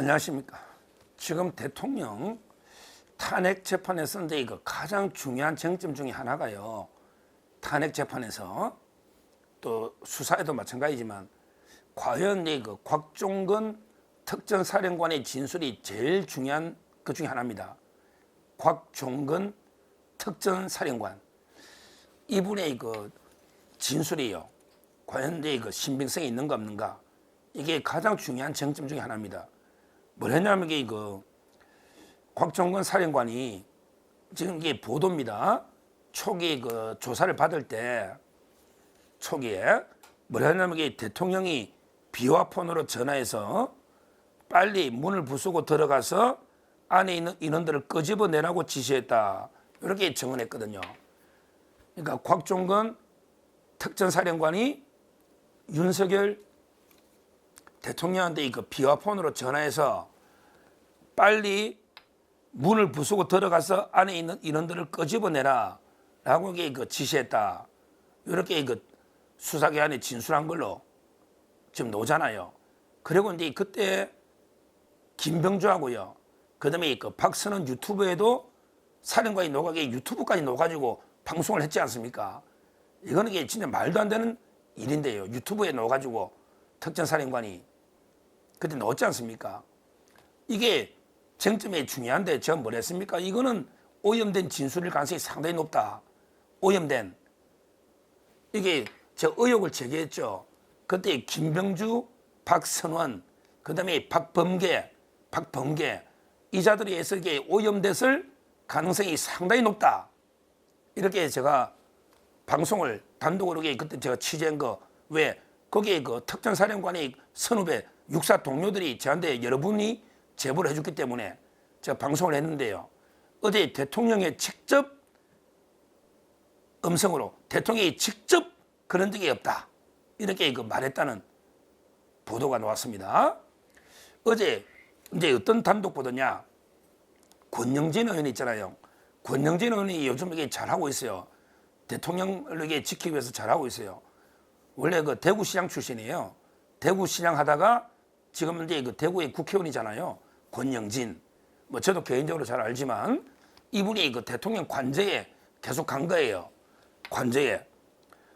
안녕하십니까. 지금 대통령 탄핵 재판에서인데 이거 가장 중요한 쟁점 중에 하나가요. 탄핵 재판에서 또 수사에도 마찬가지지만 과연 이거 곽종근 특전사령관의 진술이 제일 중요한 것 중에 하나입니다. 곽종근 특전사령관 이분의 이거 진술이요. 과연 이거 신빙성이 있는가 없는가 이게 가장 중요한 쟁점 중에 하나입니다. 뭘 했냐면 이거 곽종근 사령관이 지금 이게 보도입니다. 초기 그 조사를 받을 때 초기에 뭘 했냐면 이게 대통령이 비화폰으로 전화해서 빨리 문을 부수고 들어가서 안에 있는 인원들을 끄집어내라고 지시했다. 이렇게 증언했거든요. 그러니까 곽종근 특전사령관이 윤석열 대통령한테 이거 비화폰으로 전화해서 빨리 문을 부수고 들어가서 안에 있는 인원들을 끄집어내라 라고 이게 지시했다. 이렇게 이거 수사기관에 진술한 걸로 지금 나오잖아요. 그리고 이제 그때 김병주하고요. 그 다음에 그 박선원 유튜브에도 사령관이 녹아게 유튜브까지 녹아가지고 방송을 했지 않습니까? 이거는 이게 진짜 말도 안 되는 일인데요. 유튜브에 녹아가지고 특전사령관이 그때 넣었지 않습니까? 이게 쟁점이 중요한데 제가 뭘 했습니까? 이거는 오염된 진술일 가능성이 상당히 높다. 오염된. 이게 제가 의혹을 제기했죠. 그때 김병주, 박선원, 그 다음에 박범계 이 자들에 의해서 이게 오염됐을 가능성이 상당히 높다. 이렇게 제가 방송을 단독으로 그때 제가 취재한 거 왜 거기에 그 특전사령관의 선후배 육사 동료들이 저한테 여러분이 제보를 해줬기 때문에 제가 방송을 했는데요. 어제 대통령의 직접 음성으로 대통령이 직접 그런 적이 없다. 이렇게 말했다는 보도가 나왔습니다. 어제 이제 어떤 단독 보도냐. 권영진 의원 있잖아요. 권영진 의원이 요즘 이게 잘하고 있어요. 대통령을 이게 지키기 위해서 잘하고 있어요. 원래 그 대구시장 출신이에요. 대구시장 하다가 지금은 이제 그 대구의 국회의원이잖아요. 권영진. 뭐 저도 개인적으로 잘 알지만 이분이 그 대통령 관저에 계속 간 거예요. 관저에.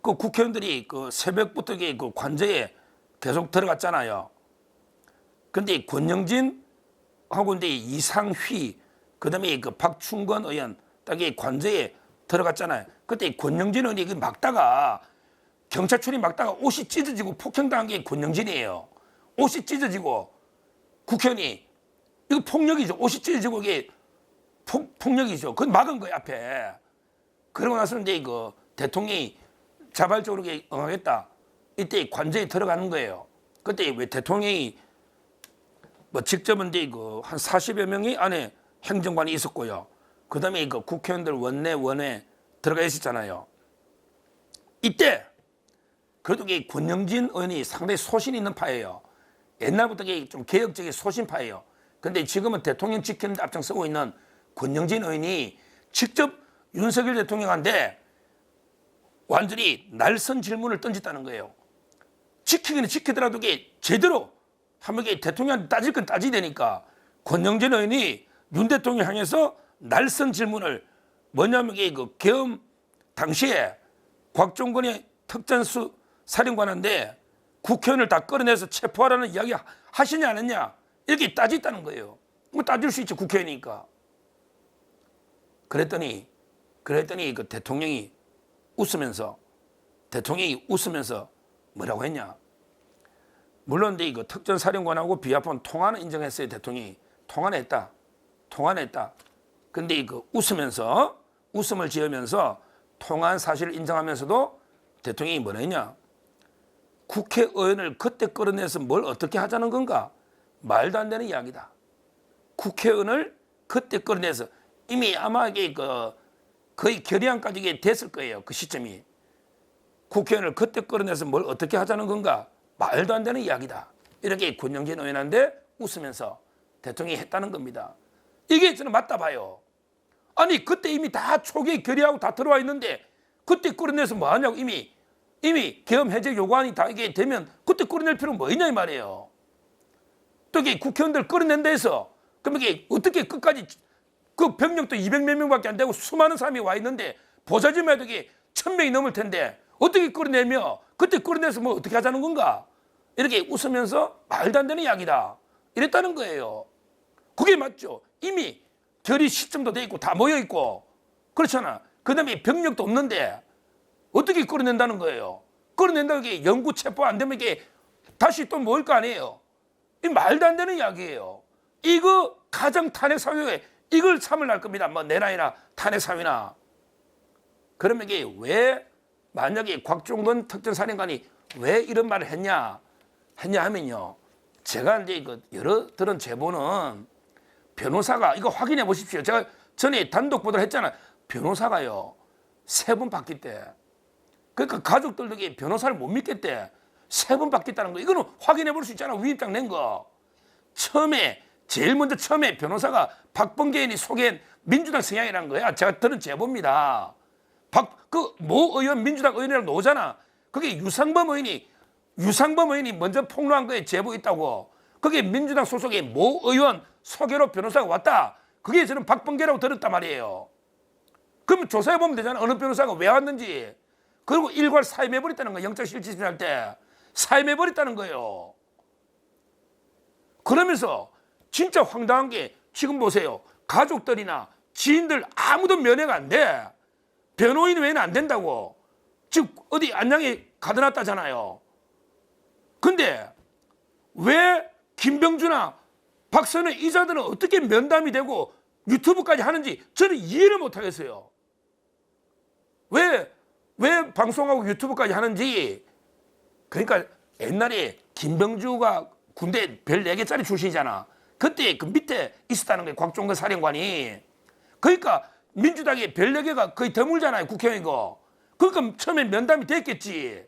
그 국회의원들이 그 새벽부터 그 관저에 계속 들어갔잖아요. 근데 권영진 하고 이제 이상휘 그다음에 그 박충건 의원 딱이 관저에 들어갔잖아요. 그때 권영진 의원이 막다가 경찰촌이 막다가 옷이 찢어지고 폭행당한 게 권영진이에요. 옷이 찢어지고 국회의원이 이거 폭력이죠. 옷이 찢어지고 이게 폭력이죠. 그건 막은 거예요 앞에. 그러고 나서 이제 그 대통령이 자발적으로 응하겠다. 이때 관저에 들어가는 거예요. 그때 왜 대통령이 뭐 직접은 이제 그 한 40여 명이 안에 행정관이 있었고요. 그 다음에 그 국회의원들 원외 들어가 있었잖아요. 이때 그래도 이 권영진 의원이 상당히 소신 있는 파예요. 옛날부터 좀 개혁적인 소신파예요. 근데 지금은 대통령 지키는 데 앞장서고 있는 권영진 의원이 직접 윤석열 대통령한테 완전히 날선 질문을 던졌다는 거예요. 지키기는 지키더라도 이게 제대로 한번 대통령한테 따질 건 따지야 되니까 권영진 의원이 윤 대통령 향해서 날선 질문을 뭐냐면 이게 그 계엄 당시에 곽종근의 특전수 사령관한테 국회의원을 다 끌어내서 체포하라는 이야기 하시냐 안 했냐 이렇게 따졌다는 거예요. 뭐 따질 수 있죠 국회의원이니까. 그랬더니 그 대통령이 웃으면서 뭐라고 했냐. 물론 근데 이거 특전사령관하고 비화폰 통화는 인정했어요. 대통령이 통화는 했다. 근데 이거 웃음을 지으면서 통화한 사실을 인정하면서도 대통령이 뭐라 했냐. 국회의원을 그때 끌어내서 뭘 어떻게 하자는 건가? 말도 안 되는 이야기다. 국회의원을 그때 끌어내서 이미 아마 이게 거의 결의안까지 됐을 거예요. 그 시점이. 국회의원을 그때 끌어내서 뭘 어떻게 하자는 건가? 말도 안 되는 이야기다. 이렇게 권영진 의원한테 웃으면서 대통령이 했다는 겁니다. 이게 저는 맞다 봐요. 아니 그때 이미 다 초기에 결의하고 다 들어와 있는데 그때 끌어내서 뭐 하냐고. 이미 계엄 해제 요구안이 다 이게 되면 그때 끌어낼 필요는 뭐 있냐 이 말이에요. 또 이게 국회의원들 끌어낸다 해서 그럼 이게 어떻게 끝까지 그 병력도 200몇 명밖에 안 되고 수많은 사람이 와 있는데 보좌진만 해도 이게 1000명이 넘을 텐데 어떻게 끌어내며 그때 끌어내서 뭐 어떻게 하자는 건가? 이렇게 웃으면서 말도 안 되는 이야기다. 이랬다는 거예요. 그게 맞죠. 이미 결의 시점도 돼 있고 다 모여 있고 그렇잖아. 그다음에 병력도 없는데 어떻게 끌어낸다는 거예요. 끌어낸다고 이게 영구 체포 안 되면 이게 다시 또 모일 거 아니에요. 이 말도 안 되는 이야기예요. 이거 가정 탄핵 사유에 이걸 참을 겁니다. 뭐 내란이나 탄핵 사유나. 그러면 이게 왜 만약에 곽종건 특전사령관이 왜 이런 말을 했냐 하면요. 제가 이제 여러 들은 제보는 변호사가 이거 확인해 보십시오. 제가 전에 단독 보도를 했잖아요. 변호사가요 3번 바뀌대. 그러니까 가족들도 이게 변호사를 못 믿겠대. 3번 바뀌었다는 거. 이거는 확인해 볼 수 있잖아. 위임장 낸 거. 제일 먼저 처음에 변호사가 박범계인이 소개한 민주당 성향이라는 거야. 제가 들은 제보입니다. 모 의원 민주당 의원이라고 나오잖아. 그게 유상범 의원이 먼저 폭로한 거에 제보 있다고. 그게 민주당 소속의 모 의원 소개로 변호사가 왔다. 그게 저는 박범계라고 들었단 말이에요. 그러면 조사해 보면 되잖아. 어느 변호사가 왜 왔는지. 그리고 일괄 사임해버렸다는 거예요. 영장실질심할 때 사임해버렸다는 거예요. 그러면서 진짜 황당한 게 지금 보세요. 가족들이나 지인들 아무도 면회가 안 돼. 변호인 외에는 안 된다고. 지금 어디 안양에 가둬놨다잖아요. 근데 왜 김병주나 박선의 이자들은 어떻게 면담이 되고 유튜브까지 하는지 저는 이해를 못 하겠어요. 왜 방송하고 유튜브까지 하는지. 그러니까 옛날에 김병주가 군대 별 4개짜리 출신이잖아. 그때 그 밑에 있었다는 거예요. 곽종건 사령관이. 그러니까 민주당의 별 4개가 거의 드물잖아요. 국회의원이고. 그러니까 처음에 면담이 됐겠지.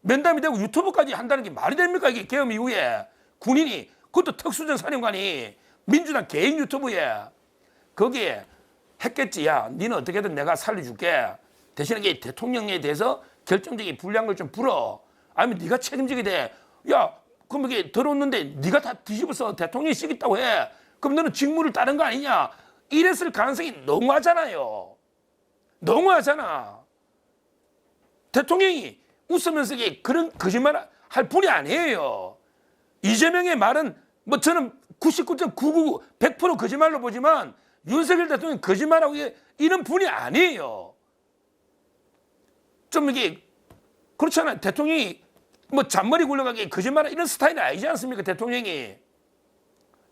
면담이 되고 유튜브까지 한다는 게 말이 됩니까? 이게 계엄 이후에 군인이, 그것도 특수전 사령관이 민주당 개인 유튜브에 거기에 했겠지. 야, 니는 어떻게든 내가 살려줄게. 대신에 이게 대통령에 대해서 결정적인 불량을 좀 풀어. 아니면 네가 책임지게 돼. 야, 그럼 이게 들어오는데 네가 다 뒤집어서 대통령이 시겠다고 해. 그럼 너는 직무를 따른 거 아니냐. 이랬을 가능성이 너무하잖아요. 너무하잖아. 대통령이 웃으면서 그런 거짓말 할 분이 아니에요. 이재명의 말은 뭐 저는 99.999 100% 거짓말로 보지만 윤석열 대통령이 거짓말하고 이런 분이 아니에요. 좀 이게 그렇잖아요. 대통령이 뭐 잔머리 굴러가게 거짓말 이런 스타일이 아니지 않습니까? 대통령이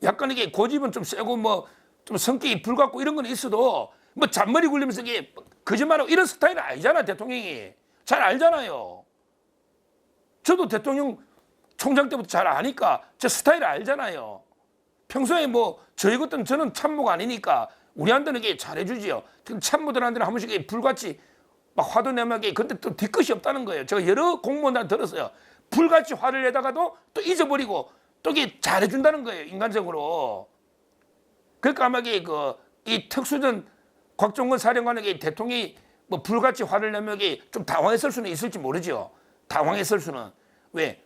약간 이게 고집은 좀 세고 뭐 좀 성격이 불같고 이런 건 있어도 뭐 잔머리 굴리면서 이게 거짓말하고 이런 스타일이 아니잖아. 대통령이 잘 알잖아요. 저도 대통령 총장 때부터 잘 아니까 제 스타일 알잖아요. 평소에 뭐 저희 것들은 저는 참모가 아니니까 우리한테는 이게 잘해주지요. 참모들한테는 한 번씩 불같이 막 화도 내면 근데 또 뒤끝이 없다는 거예요. 제가 여러 공무원한테 들었어요. 불같이 화를 내다가도 또 잊어버리고 또 이게 잘해준다는 거예요. 인간적으로. 그러니까 아마 이 특수전 곽종건 사령관에게 대통령이 뭐 불같이 화를 내면 좀 당황했을 수는 있을지 모르죠. 당황했을 수는. 왜?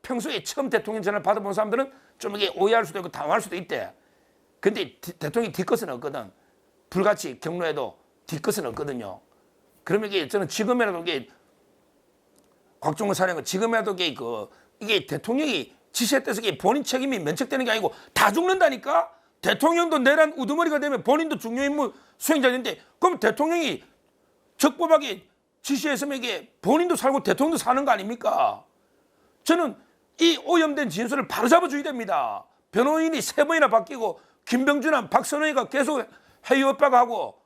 평소에 처음 대통령 전화를 받아본 사람들은 좀 이게 오해할 수도 있고 당황할 수도 있대. 근데 대통령이 뒤끝은 없거든. 불같이 경로해도 뒤끝은 없거든요. 그러면 저는 지금이라도 곽종건 사령관 지금이라도 이게 대통령이 지시에 따라서 본인 책임이 면책되는 게 아니고 다 죽는다니까. 대통령도 내란 우두머리가 되면 본인도 중요 임무 수행자인데 그럼 대통령이 적법하게 지시했으면 본인도 살고 대통령도 사는 거 아닙니까? 저는 이 오염된 진술을 바로잡아줘야 됩니다. 변호인이 3번이나 바뀌고 김병준이나 박선호이가 계속 회의 협박 하고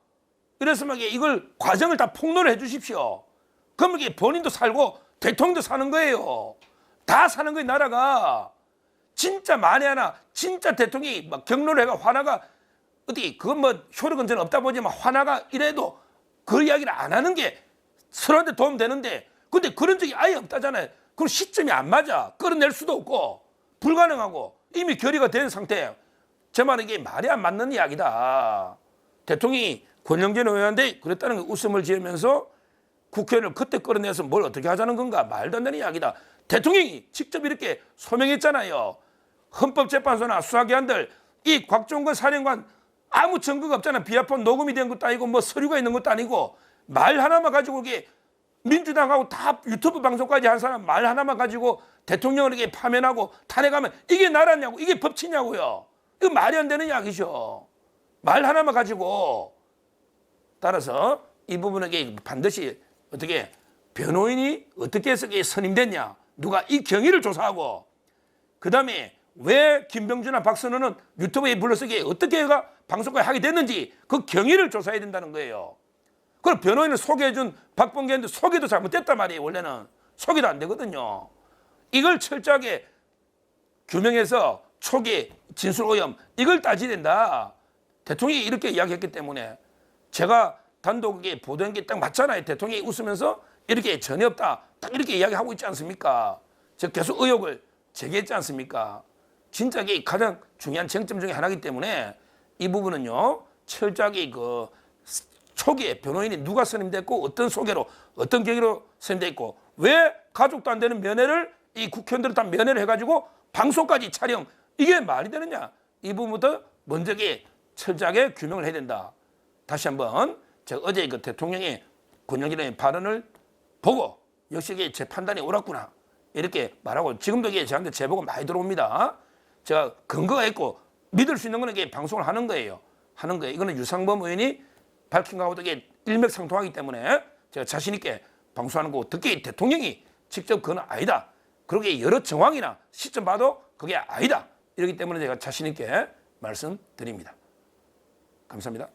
이랬으면 이걸 과정을 다 폭로를 해 주십시오. 그러면 본인도 살고 대통령도 사는 거예요. 다 사는 거예요. 나라가. 진짜 만에 하나 진짜 대통령이 막 경로를 해가 화나가 어디 그건 뭐 효력은 저는 없다 보지만 화나가 이래도 그 이야기를 안 하는 게 서로한테 도움되는데 근데 그런 적이 아예 없다잖아요. 그럼 시점이 안 맞아. 끌어낼 수도 없고 불가능하고 이미 결의가 된 상태예요. 제 말은 이게 말이 안 맞는 이야기다. 대통령이 권영진 의원한테 그랬다는 거 웃음을 지으면서 국회의원을 그때 끌어내서 뭘 어떻게 하자는 건가. 말도 안 되는 이야기다. 대통령이 직접 이렇게 소명했잖아요. 헌법재판소나 수사기관들 이 곽종건 사령관 아무 증거가 없잖아. 비아폰 녹음이 된 것도 아니고 뭐 서류가 있는 것도 아니고 말 하나만 가지고 이게 민주당하고 다 유튜브 방송까지 한 사람 말 하나만 가지고 대통령을 이렇게 파면하고 탄핵하면 이게 나라냐고, 이게 법치냐고요. 이거 말이 안 되는 이야기죠. 말 하나만 가지고. 따라서 이 부분에게 반드시 어떻게 변호인이 어떻게 해서 선임됐냐, 누가 이 경위를 조사하고, 그 다음에 왜 김병준이나 박선호는 유튜브에 불러서 어떻게 해가 방송까지 하게 됐는지 그 경위를 조사해야 된다는 거예요. 그걸 변호인을 소개해준 박범계인데 소개도 잘못됐단 말이에요. 원래는 소개도 안 되거든요. 이걸 철저하게 규명해서 초기 진술 오염 이걸 따져야 된다. 대통령이 이렇게 이야기했기 때문에 제가 단독에 보도한 게 딱 맞잖아요. 대통령이 웃으면서 이렇게 전혀 없다. 딱 이렇게 이야기하고 있지 않습니까? 제가 계속 의혹을 제기했지 않습니까? 진짜 이게 가장 중요한 쟁점 중에 하나이기 때문에 이 부분은요. 철저하게 그 초기에 변호인이 누가 선임됐고 어떤 소개로 어떤 계기로 선임됐고 왜 가족도 안 되는 면회를 이 국회의원들을 다 면회를 해가지고 방송까지 촬영, 이게 말이 되느냐. 이 부분부터 먼저 철저하게 규명을 해야 된다. 다시 한번 제가 어제 그 대통령의 권영진의 발언을 보고 역시 이게 제 판단이 옳았구나 이렇게 말하고, 지금도 이게 저한테 제보가 많이 들어옵니다. 제가 근거가 있고 믿을 수 있는 거는 이게 방송을 하는 거예요. 이거는 유상범 의원이 밝힌 거하고도 이게 일맥상통하기 때문에 제가 자신 있게 방송하는 거고, 특히 대통령이 직접 그건 아니다. 그러게 여러 정황이나 시점 봐도 그게 아니다. 이렇기 때문에 제가 자신 있게 말씀드립니다. 감사합니다.